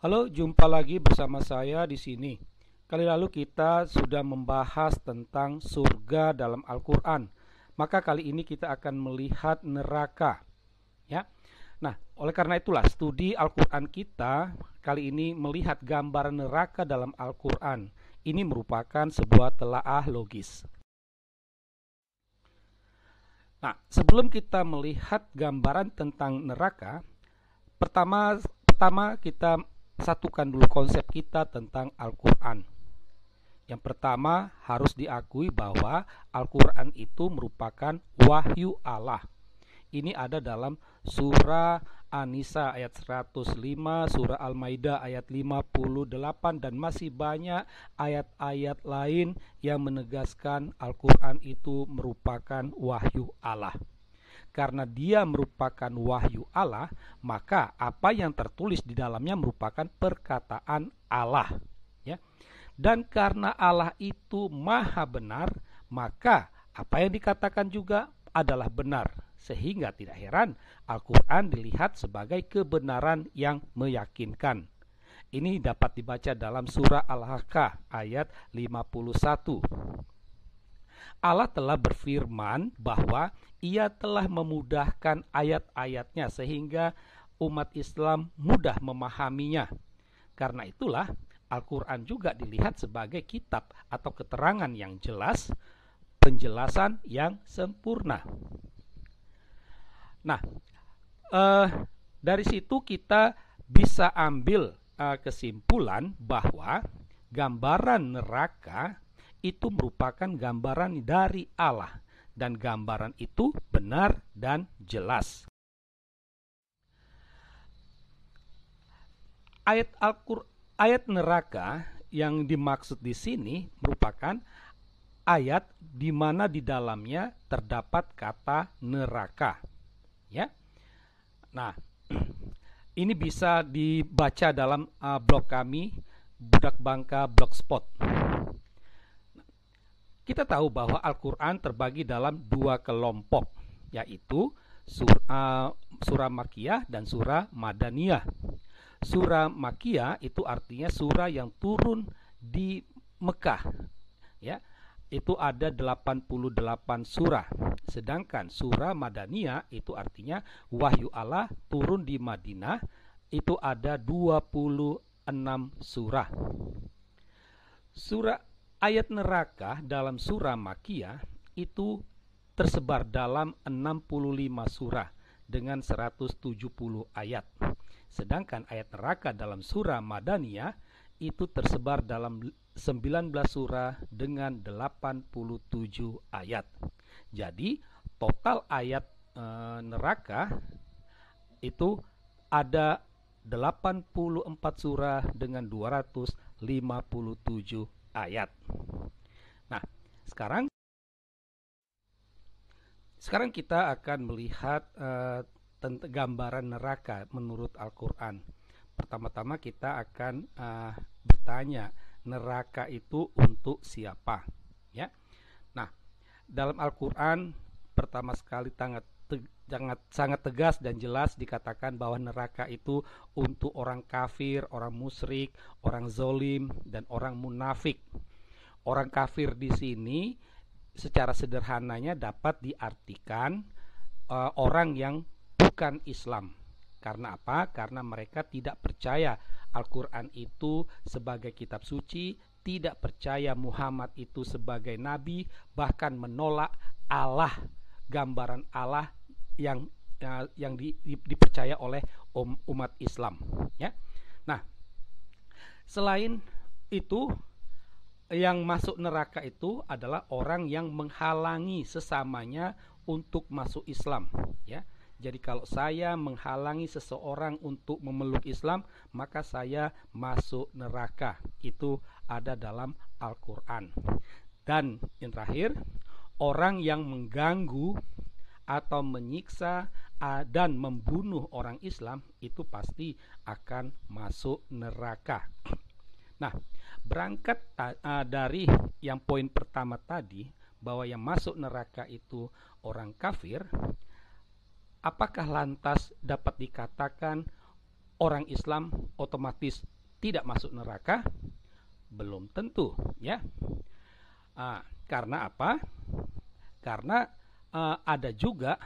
Halo, jumpa lagi bersama saya di sini. Kali lalu kita sudah membahas tentang surga dalam Al-Quran. Maka kali ini kita akan melihat neraka. Ya, nah, oleh karena itulah studi Al-Quran kita kali ini melihat gambaran neraka dalam Al-Quran. Ini merupakan sebuah telaah logis. Nah, sebelum kita melihat gambaran tentang neraka, pertama pertama kita satukan dulu konsep kita tentang Al-Quran. Yang pertama harus diakui bahwa Al-Quran itu merupakan wahyu Allah. Ini ada dalam surah An-Nisa ayat 105, surah Al-Maidah ayat 58, dan masih banyak ayat-ayat lain yang menegaskan Al-Quran itu merupakan wahyu Allah. Karena dia merupakan wahyu Allah, maka apa yang tertulis di dalamnya merupakan perkataan Allah, ya. Dan karena Allah itu maha benar, maka apa yang dikatakan juga adalah benar. Sehingga tidak heran Al-Quran dilihat sebagai kebenaran yang meyakinkan. Ini dapat dibaca dalam surah Al-Haqqah ayat 51. Allah telah berfirman bahwa Ia telah memudahkan ayat-ayatnya sehingga umat Islam mudah memahaminya. Karena itulah Al-Quran juga dilihat sebagai kitab atau keterangan yang jelas, penjelasan yang sempurna. Nah, dari situ kita bisa ambil kesimpulan bahwa gambaran neraka itu merupakan gambaran dari Allah, dan gambaran itu benar dan jelas. Ayat neraka yang dimaksud di sini merupakan ayat di mana di dalamnya terdapat kata neraka, ya. Nah, ini bisa dibaca dalam blog kami, Budak Bangka Blogspot. Kita tahu bahwa Al-Quran terbagi dalam dua kelompok, yaitu surah Makkiyah dan surah Madaniyah. Surah Makkiyah itu artinya surah yang turun di Mekah, ya. Itu ada 88 surah. Sedangkan surah Madaniyah itu artinya wahyu Allah turun di Madinah, itu ada 26 surah. Ayat neraka dalam surah Makkiyah itu tersebar dalam 65 surah dengan 170 ayat. Sedangkan ayat neraka dalam surah Madaniyah itu tersebar dalam 19 surah dengan 87 ayat. Jadi total ayat neraka itu ada 84 surah dengan 257 ayat. Nah, sekarang kita akan melihat gambaran neraka menurut Al-Quran. Pertama-tama kita akan bertanya, neraka itu untuk siapa? Ya. Nah, dalam Al-Quran pertama sekali sangat tegas dan jelas dikatakan bahwa neraka itu untuk orang kafir, orang musyrik, orang zolim, dan orang munafik. Orang kafir di sini secara sederhananya dapat diartikan orang yang bukan Islam. Karena apa? Karena mereka tidak percaya Al-Quran itu sebagai kitab suci, tidak percaya Muhammad itu sebagai nabi, bahkan menolak Allah, gambaran Allah yang dipercaya oleh umat Islam, ya. Nah, selain itu, yang masuk neraka itu adalah orang yang menghalangi sesamanya untuk masuk Islam, ya. Jadi kalau saya menghalangi seseorang untuk memeluk Islam, maka saya masuk neraka. Itu ada dalam Al-Quran. Dan yang terakhir, orang yang mengganggu atau menyiksa dan membunuh orang Islam itu pasti akan masuk neraka. Nah, berangkat dari yang poin pertama tadi, bahwa yang masuk neraka itu orang kafir, apakah lantas dapat dikatakan orang Islam otomatis tidak masuk neraka? Belum tentu, ya. Karena apa? Karena ada juga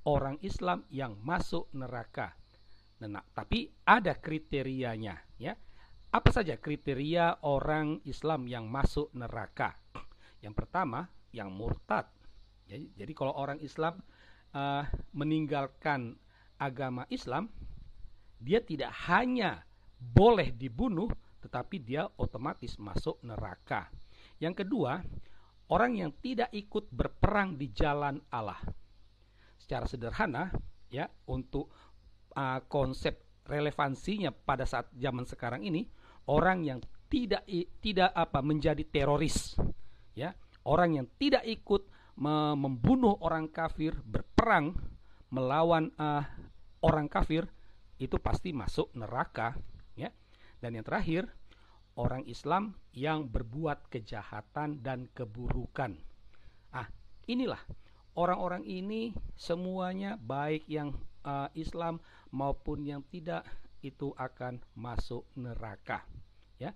orang Islam yang masuk neraka. Nah, tapi ada kriterianya, ya. Apa saja kriteria orang Islam yang masuk neraka? Yang pertama, yang murtad. Jadi kalau orang Islam meninggalkan agama Islam, dia tidak hanya boleh dibunuh, tetapi dia otomatis masuk neraka. Yang kedua, orang yang tidak ikut berperang di jalan Allah. Secara sederhana, ya, untuk konsep relevansinya pada saat zaman sekarang ini, orang yang tidak menjadi teroris, ya, orang yang tidak ikut membunuh orang kafir, berperang melawan orang kafir, itu pasti masuk neraka, ya. Dan yang terakhir, orang Islam yang berbuat kejahatan dan keburukan. Inilah orang-orang ini semuanya, baik yang Islam maupun yang tidak, itu akan masuk neraka, ya.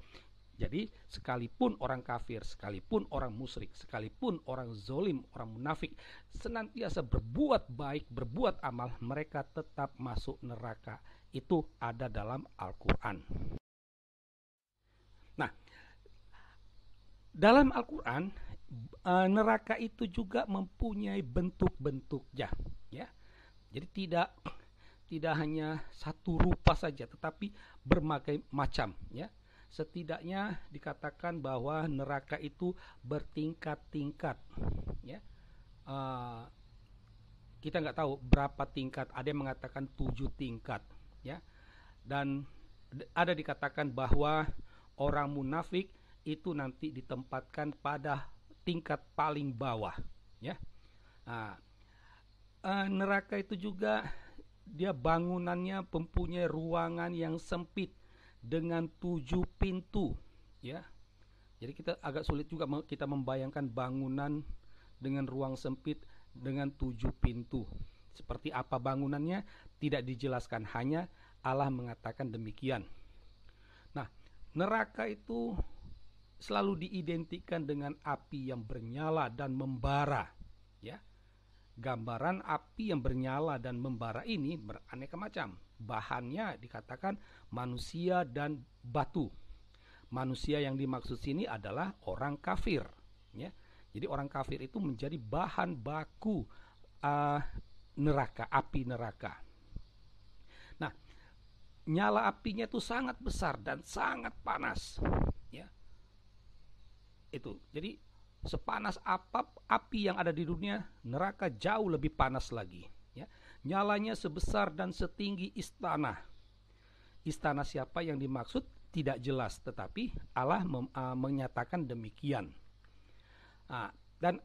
Jadi sekalipun orang kafir, sekalipun orang musyrik, sekalipun orang zolim, orang munafik, senantiasa berbuat baik, berbuat amal, mereka tetap masuk neraka. Itu ada dalam Al-Quran. Nah, dalam Al-Quran, neraka itu juga mempunyai bentuk-bentuknya, ya. Jadi tidak hanya satu rupa saja, tetapi berbagai macam, ya. Setidaknya dikatakan bahwa neraka itu bertingkat-tingkat, ya. Kita nggak tahu berapa tingkat, ada yang mengatakan 7 tingkat, ya. Dan ada dikatakan bahwa orang munafik itu nanti ditempatkan pada tingkat paling bawah, ya. Neraka itu juga dia bangunannya mempunyai ruangan yang sempit dengan 7 pintu, ya. Jadi kita agak sulit juga kita membayangkan bangunan dengan ruang sempit dengan 7 pintu. Seperti apa bangunannya tidak dijelaskan, hanya Allah mengatakan demikian. Nah, neraka itu selalu diidentikan dengan api yang bernyala dan membara, ya. Gambaran api yang bernyala dan membara ini beraneka macam. Bahannya dikatakan manusia dan batu. Manusia yang dimaksud sini adalah orang kafir, ya. Jadi orang kafir itu menjadi bahan baku neraka, api neraka. Nah, nyala apinya itu sangat besar dan sangat panas, ya. Itu. Jadi sepanas api yang ada di dunia, neraka jauh lebih panas lagi, ya. Nyalanya sebesar dan setinggi istana. Istana siapa yang dimaksud tidak jelas, tetapi Allah menyatakan demikian. Dan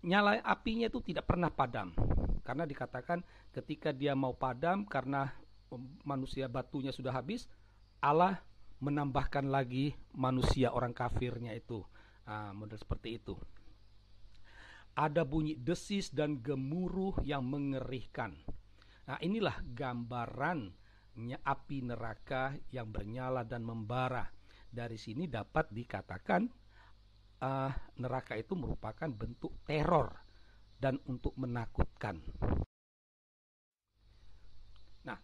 nyala apinya itu tidak pernah padam, karena dikatakan ketika dia mau padam karena manusia batunya sudah habis, Allah menambahkan lagi manusia orang kafirnya itu. Model seperti itu. Ada bunyi desis dan gemuruh yang mengerikan. Nah, inilah gambarannya api neraka yang bernyala dan membara. Dari sini dapat dikatakan neraka itu merupakan bentuk teror dan untuk menakutkan. Nah,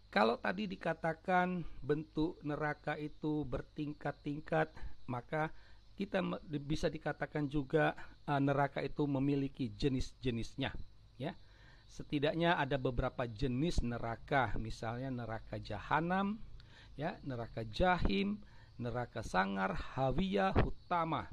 kalau tadi dikatakan bentuk neraka itu bertingkat-tingkat, maka kita bisa dikatakan juga neraka itu memiliki jenis-jenisnya, ya. Setidaknya ada beberapa jenis neraka, misalnya neraka jahanam, ya, neraka jahim, neraka sangar, hawiyah, hutama.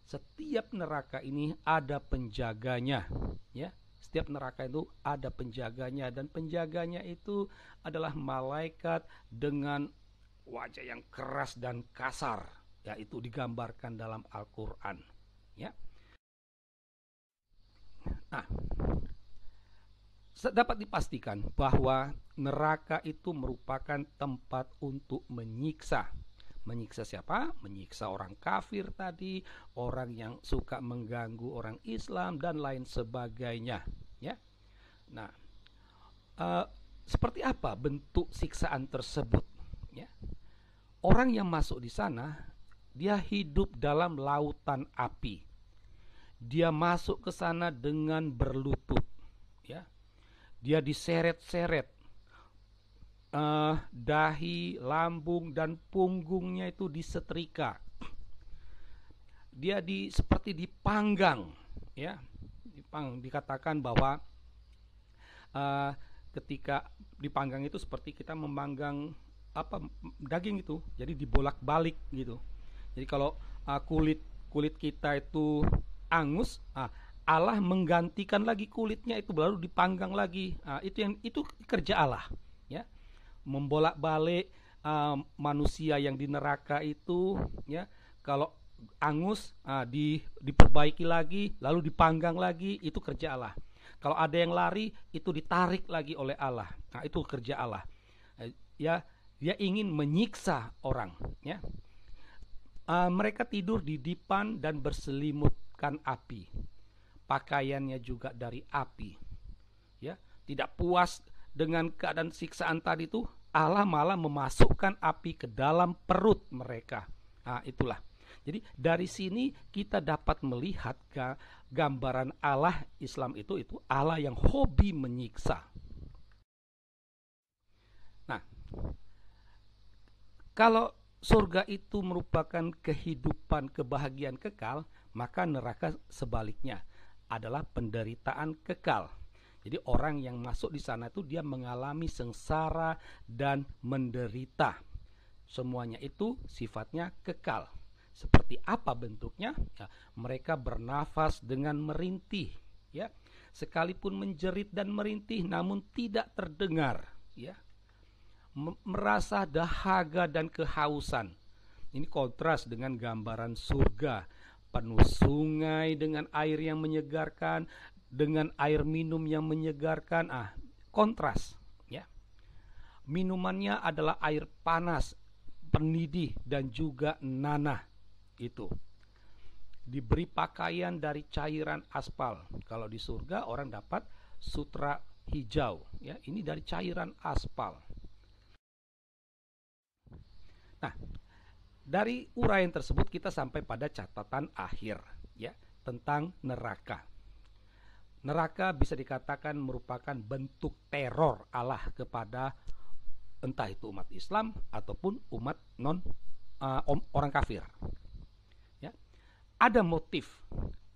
Setiap neraka ini ada penjaganya, ya. Setiap neraka itu ada penjaganya, dan penjaganya itu adalah malaikat dengan wajah yang keras dan kasar. Ya, itu digambarkan dalam Al-Quran, ya. Nah, dapat dipastikan bahwa neraka itu merupakan tempat untuk menyiksa. Menyiksa siapa? Menyiksa orang kafir tadi, orang yang suka mengganggu orang Islam dan lain sebagainya, ya. Nah, Seperti apa bentuk siksaan tersebut? Ya. Orang yang masuk di sana, dia hidup dalam lautan api. Dia masuk ke sana dengan berlutut, ya. Dia diseret-seret, dahi, lambung, dan punggungnya itu disetrika. Dia seperti dipanggang, ya. Dikatakan bahwa ketika dipanggang itu seperti kita memanggang daging itu, jadi dibolak-balik gitu. Jadi kalau kulit kita itu angus, Allah menggantikan lagi kulitnya itu, baru dipanggang lagi. Itu kerja Allah, ya, membolak-balik manusia yang di neraka itu, ya. Kalau angus, diperbaiki lagi, lalu dipanggang lagi, itu kerja Allah. Kalau ada yang lari, itu ditarik lagi oleh Allah. Itu kerja Allah. Ya, dia ingin menyiksa orang, ya. Mereka tidur di dipan dan berselimutkan api. Pakaiannya juga dari api. Ya, tidak puas dengan keadaan siksaan tadi itu, Allah malah memasukkan api ke dalam perut mereka. Itulah. Jadi dari sini kita dapat melihat gambaran Allah Islam itu Allah yang hobi menyiksa. Nah, kalau surga itu merupakan kehidupan kebahagiaan kekal, maka neraka sebaliknya adalah penderitaan kekal. Jadi orang yang masuk di sana itu dia mengalami sengsara dan menderita. Semuanya itu sifatnya kekal. Seperti apa bentuknya? Ya, mereka bernafas dengan merintih, ya. Sekalipun menjerit dan merintih namun tidak terdengar, ya. Merasa dahaga dan kehausan. Ini kontras dengan gambaran surga, penuh sungai dengan air yang menyegarkan, dengan air minum yang menyegarkan. Kontras, ya. Minumannya adalah air panas, penidih dan juga nanah. Itu diberi pakaian dari cairan aspal. Kalau di surga orang dapat sutra hijau, ya. Ini dari cairan aspal. Nah, dari uraian tersebut kita sampai pada catatan akhir, ya, tentang neraka. Neraka bisa dikatakan merupakan bentuk teror Allah kepada entah itu umat Islam ataupun umat orang kafir. Ya. Ada motif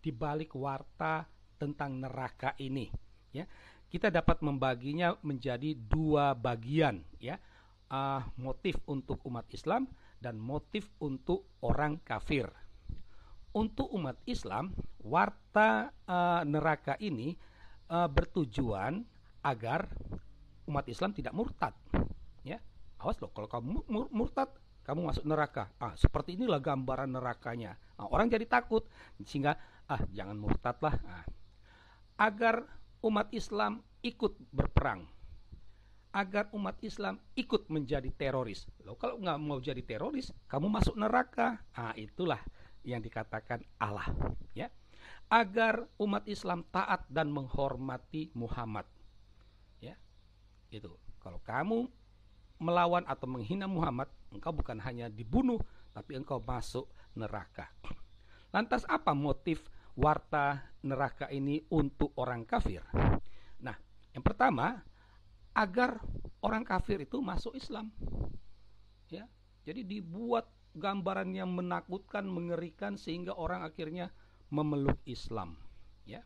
di balik warta tentang neraka ini, ya. Kita dapat membaginya menjadi dua bagian, ya. Motif untuk umat Islam dan motif untuk orang kafir. Untuk umat Islam, warta neraka ini bertujuan agar umat Islam tidak murtad, ya. Awas loh, kalau kamu murtad, kamu masuk neraka. Seperti inilah gambaran nerakanya. Orang jadi takut, sehingga jangan murtadlah. Agar umat Islam ikut berperang, agar umat Islam ikut menjadi teroris. Loh, kalau nggak mau jadi teroris, kamu masuk neraka. Itulah yang dikatakan Allah, ya. Agar umat Islam taat dan menghormati Muhammad, ya. Itu. Kalau kamu melawan atau menghina Muhammad, engkau bukan hanya dibunuh, tapi engkau masuk neraka. Lantas apa motif warta neraka ini untuk orang kafir? Nah, yang pertama, agar orang kafir itu masuk Islam, ya. Jadi dibuat gambaran yang menakutkan, mengerikan, sehingga orang akhirnya memeluk Islam, ya.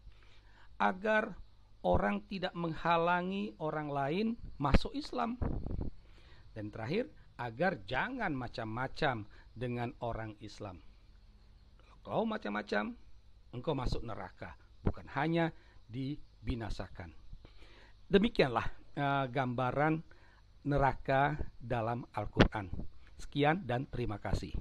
Agar orang tidak menghalangi orang lain masuk Islam. Dan terakhir, agar jangan macam-macam dengan orang Islam. Kalau kau macam-macam, engkau masuk neraka, bukan hanya dibinasakan. Demikianlah gambaran neraka dalam Al-Quran. Sekian dan terima kasih.